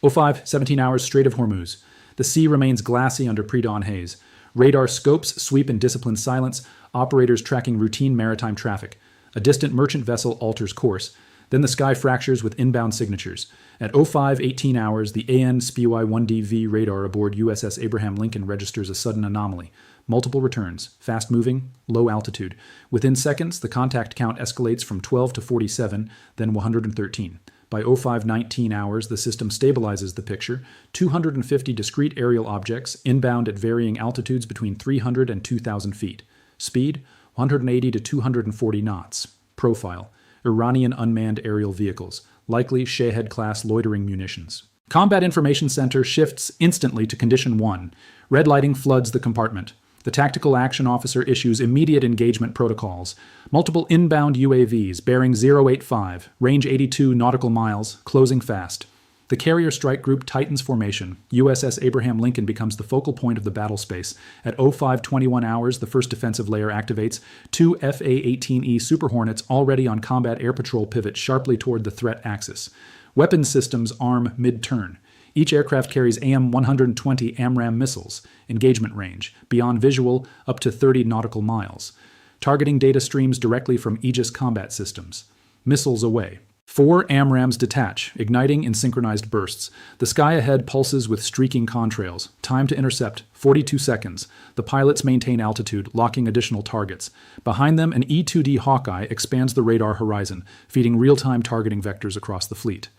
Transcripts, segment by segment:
05, 17 hours, Strait of Hormuz. The sea remains glassy under pre-dawn haze. Radar scopes sweep in disciplined silence, operators tracking routine maritime traffic. A distant merchant vessel alters course. Then the sky fractures with inbound signatures. At 05, 18 hours, the AN SPY-1DV radar aboard USS Abraham Lincoln registers a sudden anomaly. Multiple returns, fast-moving, low altitude. Within seconds, the contact count escalates from 12 to 47, then 113. By 05, 19 hours, the system stabilizes the picture. 250 discrete aerial objects, inbound at varying altitudes between 300 and 2,000 feet. Speed, 180 to 240 knots. Profile, Iranian unmanned aerial vehicles, likely Shahed-class loitering munitions. Combat Information Center shifts instantly to Condition 1. Red lighting floods the compartment. The Tactical Action Officer issues immediate engagement protocols. Multiple inbound UAVs, bearing 085, range 82 nautical miles, closing fast. The Carrier Strike Group tightens formation. USS Abraham Lincoln becomes the focal point of the battle space. At 05, 21 hours, the first defensive layer activates. 2 FA-18E Super Hornets already on combat air patrol pivot sharply toward the threat axis. Weapons systems arm mid-turn. Each aircraft carries AM-120 AMRAAM missiles, engagement range, beyond visual, up to 30 nautical miles. Targeting data streams directly from Aegis combat systems. Missiles away. 4 AMRAAMs detach, igniting in synchronized bursts. The sky ahead pulses with streaking contrails. Time to intercept, 42 seconds. The pilots maintain altitude, locking additional targets. Behind them, an E-2D Hawkeye expands the radar horizon, feeding real-time targeting vectors across the fleet.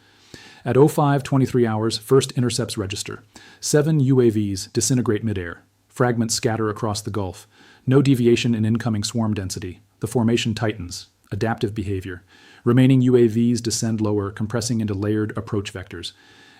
At 05, 23 hours, first intercepts register. 7 UAVs disintegrate midair. Fragments scatter across the Gulf. No deviation in incoming swarm density. The formation tightens. Adaptive behavior. Remaining UAVs descend lower, compressing into layered approach vectors.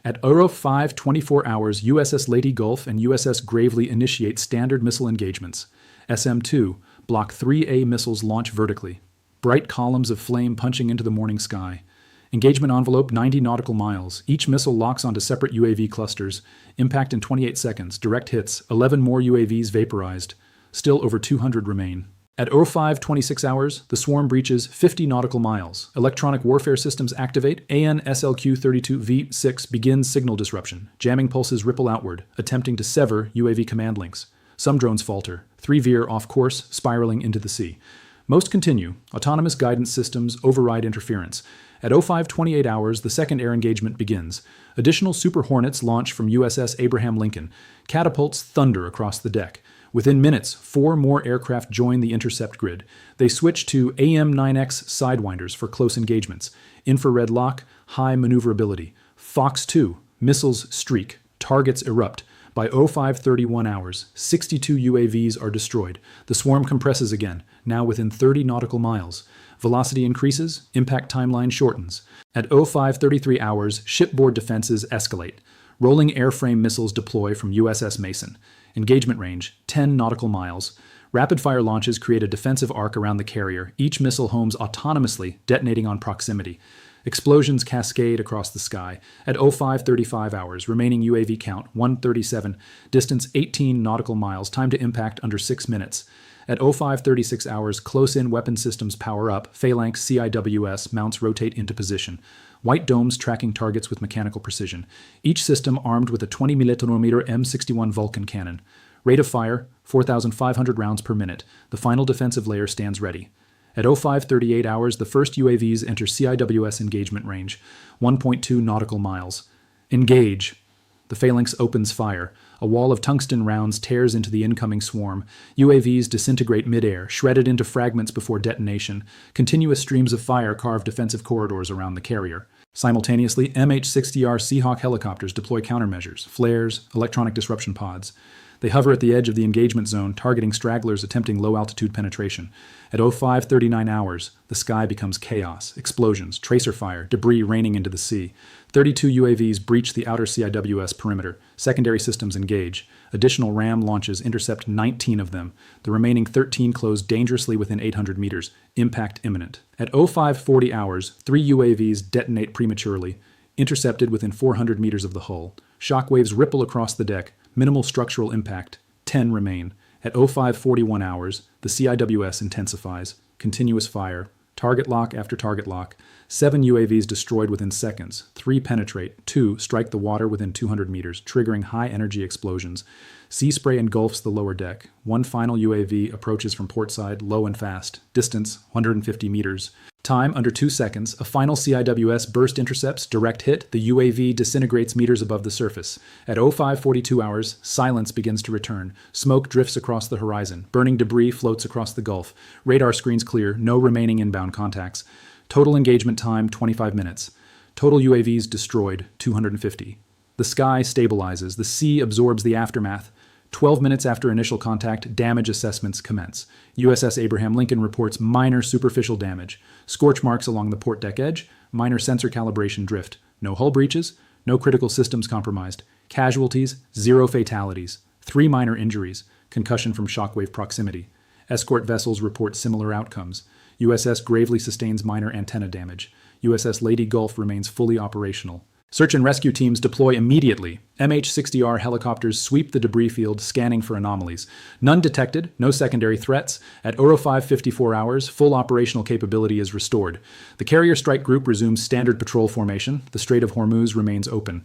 At 05, 24 hours, USS Lady Gulf and USS Gravely initiate standard missile engagements. SM-2, Block 3A missiles launch vertically. Bright columns of flame punching into the morning sky. Engagement envelope 90 nautical miles. Each missile locks onto separate UAV clusters. Impact in 28 seconds. Direct hits. 11 more UAVs vaporized. Still over 200 remain. At 05, 26 hours, the swarm breaches 50 nautical miles. Electronic warfare systems activate. AN SLQ-32V6 begins signal disruption. Jamming pulses ripple outward, attempting to sever UAV command links. Some drones falter. 3 veer off course, spiraling into the sea. Most continue. Autonomous guidance systems override interference. At 05, 28 hours, the second air engagement begins. Additional Super Hornets launch from USS Abraham Lincoln. Catapults thunder across the deck. Within minutes, 4 more aircraft join the intercept grid. They switch to AM-9X Sidewinders for close engagements. Infrared lock, high maneuverability. Fox 2, missiles streak, targets erupt. By 05, 31 hours, 62 UAVs are destroyed. The swarm compresses again, now within 30 nautical miles. Velocity increases, impact timeline shortens. At 05, 33 hours, shipboard defenses escalate. Rolling airframe missiles deploy from USS Mason. Engagement range, 10 nautical miles. Rapid-fire launches create a defensive arc around the carrier. Each missile homes autonomously, detonating on proximity. Explosions cascade across the sky. At 05, 35 hours, remaining UAV count, 137. Distance, 18 nautical miles. Time to impact under 6 minutes. At 05, 36 hours, close-in weapon systems power up. Phalanx CIWS mounts rotate into position. White domes tracking targets with mechanical precision. Each system armed with a 20mm M61 Vulcan cannon. Rate of fire, 4,500 rounds per minute. The final defensive layer stands ready. At 05, 38 hours, the first UAVs enter CIWS engagement range, 1.2 nautical miles. Engage. The Phalanx opens fire. A wall of tungsten rounds tears into the incoming swarm. UAVs disintegrate midair, shredded into fragments before detonation. Continuous streams of fire carve defensive corridors around the carrier. Simultaneously, MH-60R Seahawk helicopters deploy countermeasures, flares, electronic disruption pods. They hover at the edge of the engagement zone, targeting stragglers attempting low-altitude penetration. At 05, 39 hours, the sky becomes chaos, explosions, tracer fire, debris raining into the sea. 32 UAVs breach the outer CIWS perimeter. Secondary systems engage. Additional RAM launches intercept 19 of them. The remaining 13 close dangerously within 800 meters. Impact imminent. At 05, 40 hours, 3 UAVs detonate prematurely, intercepted within 400 meters of the hull. Shockwaves ripple across the deck. Minimal structural impact. 10 remain. At 05, 41 hours, the CIWS intensifies. Continuous fire. Target lock after target lock. 7 UAVs destroyed within seconds. 3 penetrate. 2 strike the water within 200 meters, triggering high-energy explosions. Sea spray engulfs the lower deck. 1 final UAV approaches from port side, low and fast. Distance, 150 meters. Time, under 2 seconds. A final CIWS burst intercepts, direct hit. The UAV disintegrates meters above the surface. At 05:42 hours, silence begins to return. Smoke drifts across the horizon. Burning debris floats across the Gulf. Radar screens clear. No remaining inbound contacts. Total engagement time, 25 minutes. Total UAVs destroyed, 250. The sky stabilizes. The sea absorbs the aftermath. 12 minutes after initial contact, damage assessments commence. USS Abraham Lincoln reports minor superficial damage. Scorch marks along the port deck edge, minor sensor calibration drift. No hull breaches, no critical systems compromised. Casualties, 0 fatalities. 3 minor injuries, concussion from shockwave proximity. Escort vessels report similar outcomes. USS Gravely sustains minor antenna damage. USS Lady Gulf remains fully operational. Search and rescue teams deploy immediately. MH-60R helicopters sweep the debris field, scanning for anomalies. None detected, no secondary threats. At 05:54 hours, full operational capability is restored. The carrier strike group resumes standard patrol formation. The Strait of Hormuz remains open.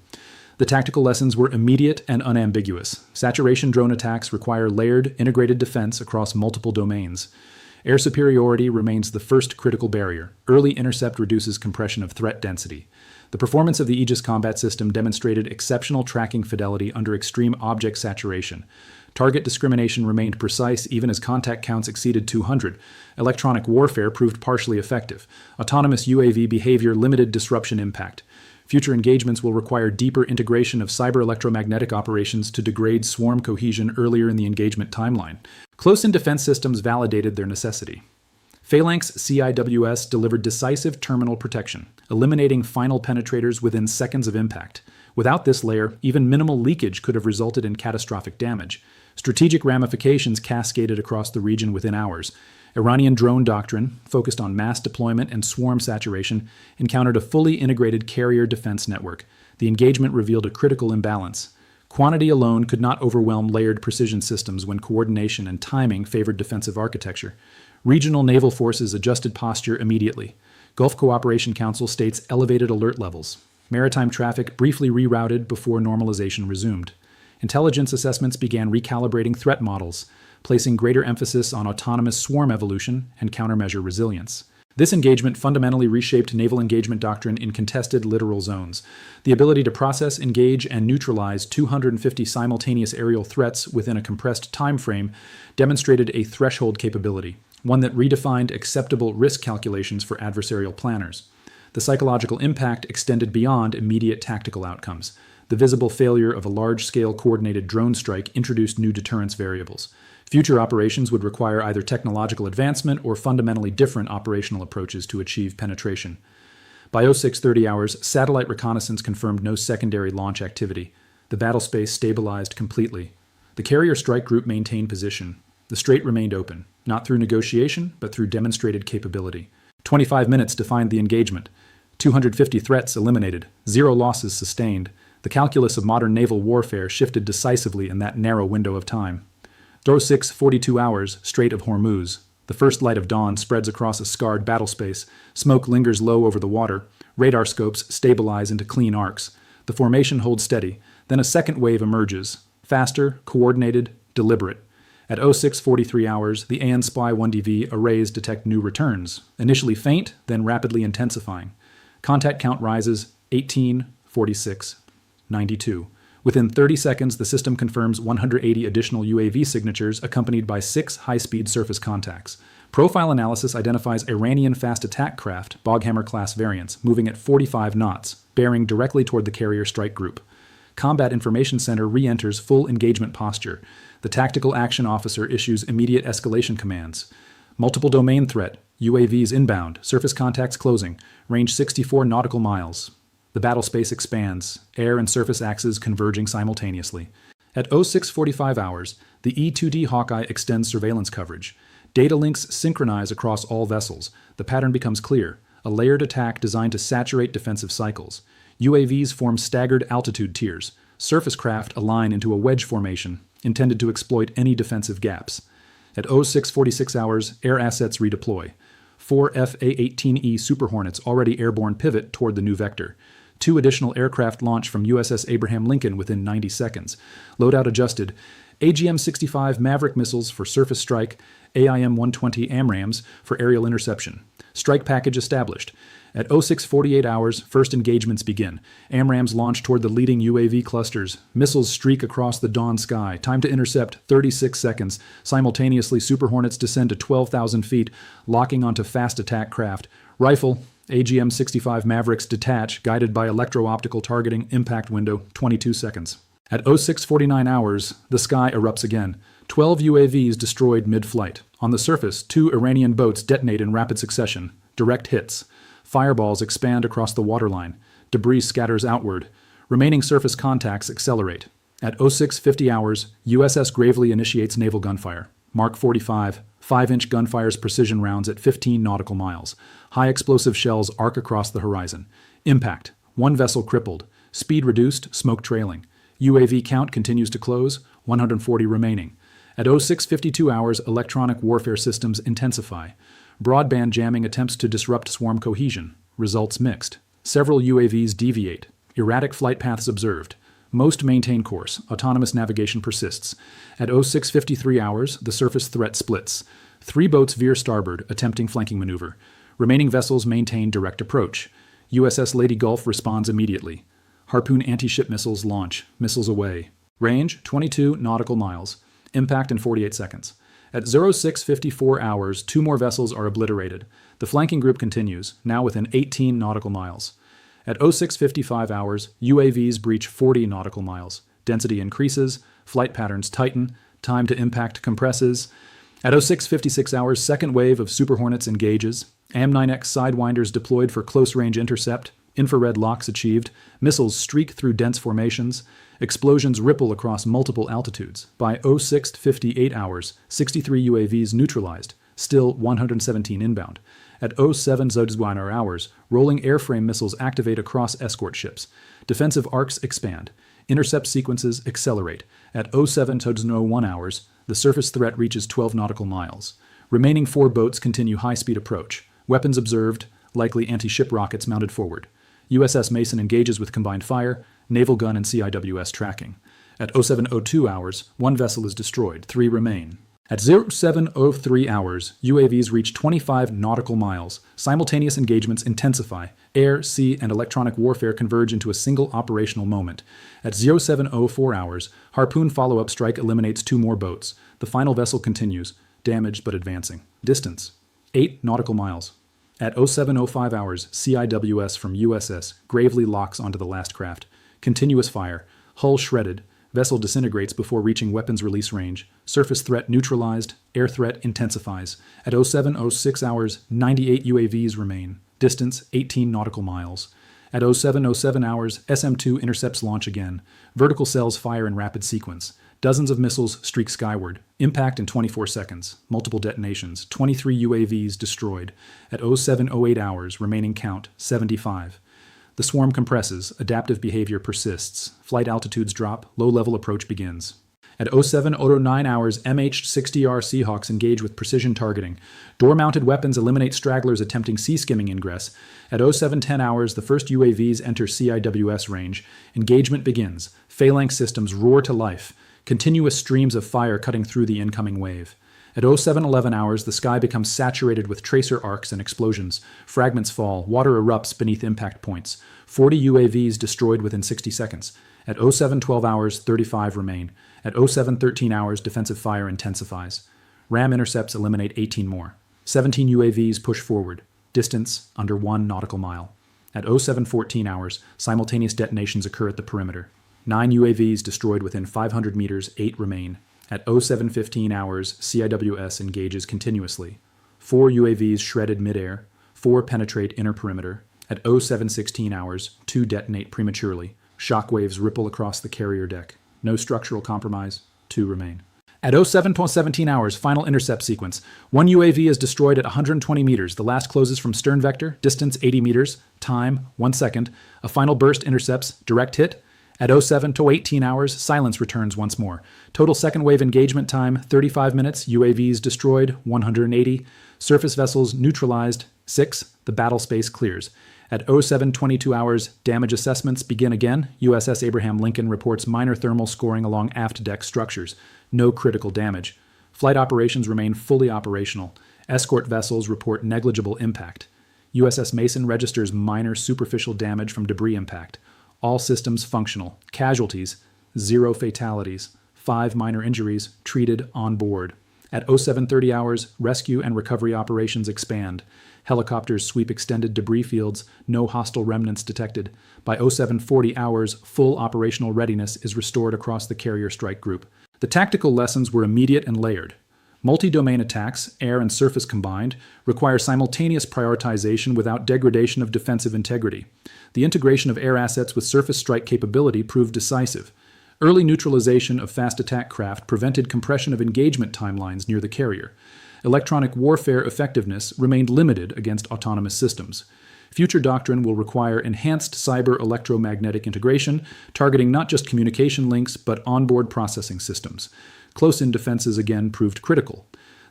The tactical lessons were immediate and unambiguous. Saturation drone attacks require layered, integrated defense across multiple domains. Air superiority remains the first critical barrier. Early intercept reduces compression of threat density. The performance of the Aegis combat system demonstrated exceptional tracking fidelity under extreme object saturation. Target discrimination remained precise even as contact counts exceeded 200. Electronic warfare proved partially effective. Autonomous UAV behavior limited disruption impact. Future engagements will require deeper integration of cyber-electromagnetic operations to degrade swarm cohesion earlier in the engagement timeline. Close-in defense systems validated their necessity. Phalanx CIWS delivered decisive terminal protection, eliminating final penetrators within seconds of impact. Without this layer, even minimal leakage could have resulted in catastrophic damage. Strategic ramifications cascaded across the region within hours. Iranian drone doctrine, focused on mass deployment and swarm saturation, encountered a fully integrated carrier defense network. The engagement revealed a critical imbalance. Quantity alone could not overwhelm layered precision systems when coordination and timing favored defensive architecture. Regional naval forces adjusted posture immediately. Gulf Cooperation Council states elevated alert levels. Maritime traffic briefly rerouted before normalization resumed. Intelligence assessments began recalibrating threat models, placing greater emphasis on autonomous swarm evolution and countermeasure resilience. This engagement fundamentally reshaped naval engagement doctrine in contested littoral zones. The ability to process, engage, and neutralize 250 simultaneous aerial threats within a compressed time frame demonstrated a threshold capability, one that redefined acceptable risk calculations for adversarial planners. The psychological impact extended beyond immediate tactical outcomes. The visible failure of a large-scale coordinated drone strike introduced new deterrence variables. Future operations would require either technological advancement or fundamentally different operational approaches to achieve penetration. By 06:30 hours, satellite reconnaissance confirmed no secondary launch activity. The battlespace stabilized completely. The carrier strike group maintained position. The strait remained open, not through negotiation, but through demonstrated capability. 25 minutes defined the engagement. 250 threats eliminated, 0 losses sustained. The calculus of modern naval warfare shifted decisively in that narrow window of time. 06:42 hours, Strait of Hormuz. The first light of dawn spreads across a scarred battlespace. Smoke lingers low over the water. Radar scopes stabilize into clean arcs. The formation holds steady. Then a second wave emerges. Faster, coordinated, deliberate. At 06:43 hours, the AN Spy 1DV arrays detect new returns, initially faint, then rapidly intensifying. Contact count rises 18, 46, 92. Within 30 seconds, the system confirms 180 additional UAV signatures accompanied by 6 high-speed surface contacts. Profile analysis identifies Iranian fast attack craft, Boghammer-class variants, moving at 45 knots, bearing directly toward the carrier strike group. Combat Information Center re-enters full engagement posture. The Tactical Action Officer issues immediate escalation commands. Multiple domain threat, UAVs inbound, surface contacts closing, range 64 nautical miles. The battlespace expands, air and surface axes converging simultaneously. At 06:45 hours, the E-2D Hawkeye extends surveillance coverage. Data links synchronize across all vessels. The pattern becomes clear, a layered attack designed to saturate defensive cycles. UAVs form staggered altitude tiers. Surface craft align into a wedge formation, intended to exploit any defensive gaps. At 06:46 hours, air assets redeploy. 4 FA-18E Super Hornets already airborne pivot toward the new vector. 2 additional aircraft launch from USS Abraham Lincoln within 90 seconds. Loadout adjusted. AGM-65 Maverick missiles for surface strike, AIM-120 AMRAAMs for aerial interception. Strike package established. At 06:48 hours, first engagements begin. AMRAAMs launch toward the leading UAV clusters. Missiles streak across the dawn sky. Time to intercept, 36 seconds. Simultaneously, Super Hornets descend to 12,000 feet, locking onto fast attack craft. Rifle, AGM-65 Mavericks detach, guided by electro-optical targeting, impact window, 22 seconds. At 06:49 hours, the sky erupts again. 12 UAVs destroyed mid-flight. On the surface, 2 Iranian boats detonate in rapid succession. Direct hits. Fireballs expand across the waterline. Debris scatters outward. Remaining surface contacts accelerate. At 06:50 hours, USS Gravely initiates naval gunfire. Mark 45, 5-inch gunfire's precision rounds at 15 nautical miles. High explosive shells arc across the horizon. Impact. 1 vessel crippled. Speed reduced, smoke trailing. UAV count continues to close, 140 remaining. At 06:52 hours, electronic warfare systems intensify. Broadband jamming attempts to disrupt swarm cohesion. Results mixed. Several UAVs deviate. Erratic flight paths observed. Most maintain course. Autonomous navigation persists. At 06:53 hours, the surface threat splits. 3 boats veer starboard, attempting flanking maneuver. Remaining vessels maintain direct approach. USS Lady Gulf responds immediately. Harpoon anti-ship missiles launch. Missiles away. Range, 22 nautical miles. Impact in 48 seconds. At 06:54 hours, 2 more vessels are obliterated. The flanking group continues, now within 18 nautical miles. At 06:55 hours, UAVs breach 40 nautical miles. Density increases, flight patterns tighten, time to impact compresses. At 06:56 hours, second wave of Super Hornets engages. AM-9X Sidewinders deployed for close-range intercept. Infrared locks achieved. Missiles streak through dense formations. Explosions ripple across multiple altitudes. By 06:58 hours, 63 UAVs neutralized, still 117 inbound. At 07:01 hours, rolling airframe missiles activate across escort ships. Defensive arcs expand. Intercept sequences accelerate. At 07:01 hours, the surface threat reaches 12 nautical miles. Remaining 4 boats continue high-speed approach. Weapons observed, likely anti-ship rockets mounted forward. USS Mason engages with combined fire, naval gun and CIWS tracking. At 07:02 hours, 1 vessel is destroyed, 3 remain. At 07:03 hours, UAVs reach 25 nautical miles. Simultaneous engagements intensify. Air, sea, and electronic warfare converge into a single operational moment. At 07:04 hours, Harpoon follow-up strike eliminates 2 more boats. The final vessel continues, damaged but advancing. Distance, 8 nautical miles. At 07:05 hours, CIWS from USS Gravely locks onto the last craft. Continuous fire. Hull shredded. Vessel disintegrates before reaching weapons release range. Surface threat neutralized. Air threat intensifies. At 07:06 hours, 98 UAVs remain. Distance, 18 nautical miles. At 07:07 hours, SM-2 intercepts launch again. Vertical cells fire in rapid sequence. Dozens of missiles streak skyward. Impact in 24 seconds. Multiple detonations. 23 UAVs destroyed. At 07:08 hours, remaining count, 75. The swarm compresses. Adaptive behavior persists. Flight altitudes drop. Low-level approach begins. At 07:09 hours, MH-60R Seahawks engage with precision targeting. Door-mounted weapons eliminate stragglers attempting sea-skimming ingress. At 07:10 hours, the first UAVs enter CIWS range. Engagement begins. Phalanx systems roar to life. Continuous streams of fire cutting through the incoming wave. At 07:11 hours, the sky becomes saturated with tracer arcs and explosions. Fragments fall. Water erupts beneath impact points. 40 UAVs destroyed within 60 seconds. At 07:12 hours, 35 remain. At 07:13 hours, defensive fire intensifies. RAM intercepts eliminate 18 more. 17 UAVs push forward. Distance, under 1 nautical mile. At 07:14 hours, simultaneous detonations occur at the perimeter. 9 UAVs destroyed within 500 meters, 8 remain. At 07:15 hours, CIWS engages continuously. 4 UAVs shredded midair. 4 penetrate inner perimeter. At 07:16 hours, 2 detonate prematurely. Shockwaves ripple across the carrier deck. No structural compromise. 2 remain. At 07:17 hours, final intercept sequence. 1 UAV is destroyed at 120 meters. The last closes from stern vector. Distance 80 meters. Time 1 second. A final burst intercepts. Direct hit. At 07:18 hours, silence returns once more. Total second wave engagement time, 35 minutes. UAVs destroyed, 180. Surface vessels neutralized. 6. The battle space clears. At 07:22 hours, damage assessments begin again. USS Abraham Lincoln reports minor thermal scoring along aft deck structures. No critical damage. Flight operations remain fully operational. Escort vessels report negligible impact. USS Mason registers minor superficial damage from debris impact. All systems functional. Casualties, 0 fatalities. 5 minor injuries treated on board. At 07:30 hours, rescue and recovery operations expand. Helicopters sweep extended debris fields, no hostile remnants detected. By 07:40 hours, full operational readiness is restored across the carrier strike group. The tactical lessons were immediate and layered. Multi-domain attacks, air and surface combined, require simultaneous prioritization without degradation of defensive integrity. The integration of air assets with surface strike capability proved decisive. Early neutralization of fast attack craft prevented compression of engagement timelines near the carrier. Electronic warfare effectiveness remained limited against autonomous systems. Future doctrine will require enhanced cyber electromagnetic integration, targeting not just communication links, but onboard processing systems. Close-in defenses again proved critical.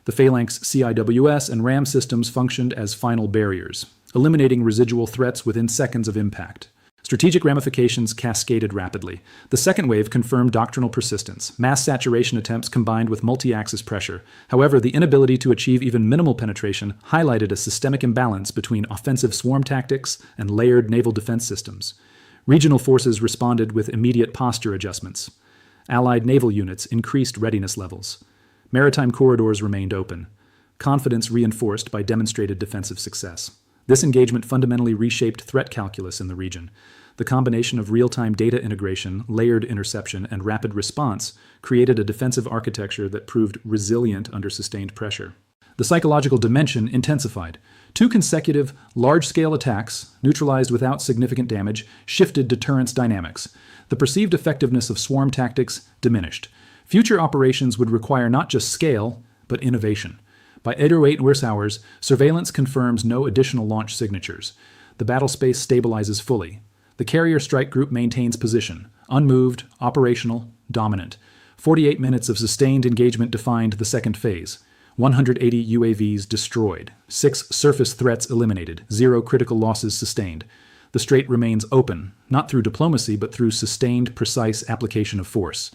The Phalanx CIWS and RAM systems functioned as final barriers, eliminating residual threats within seconds of impact. Strategic ramifications cascaded rapidly. The second wave confirmed doctrinal persistence. Mass saturation attempts combined with multi-axis pressure. However, the inability to achieve even minimal penetration highlighted a systemic imbalance between offensive swarm tactics and layered naval defense systems. Regional forces responded with immediate posture adjustments. Allied naval units increased readiness levels. Maritime corridors remained open. Confidence reinforced by demonstrated defensive success. This engagement fundamentally reshaped threat calculus in the region. The combination of real-time data integration, layered interception, and rapid response created a defensive architecture that proved resilient under sustained pressure. The psychological dimension intensified. 2 consecutive, large-scale attacks, neutralized without significant damage, shifted deterrence dynamics. The perceived effectiveness of swarm tactics diminished. Future operations would require not just scale, but innovation. By 8:08 hours, surveillance confirms no additional launch signatures. The battle space stabilizes fully. The carrier strike group maintains position, unmoved, operational, dominant. 48 minutes of sustained engagement defined the second phase. 180 UAVs destroyed, 6 surface threats eliminated, 0 critical losses sustained. The strait remains open, not through diplomacy, but through sustained, precise application of force.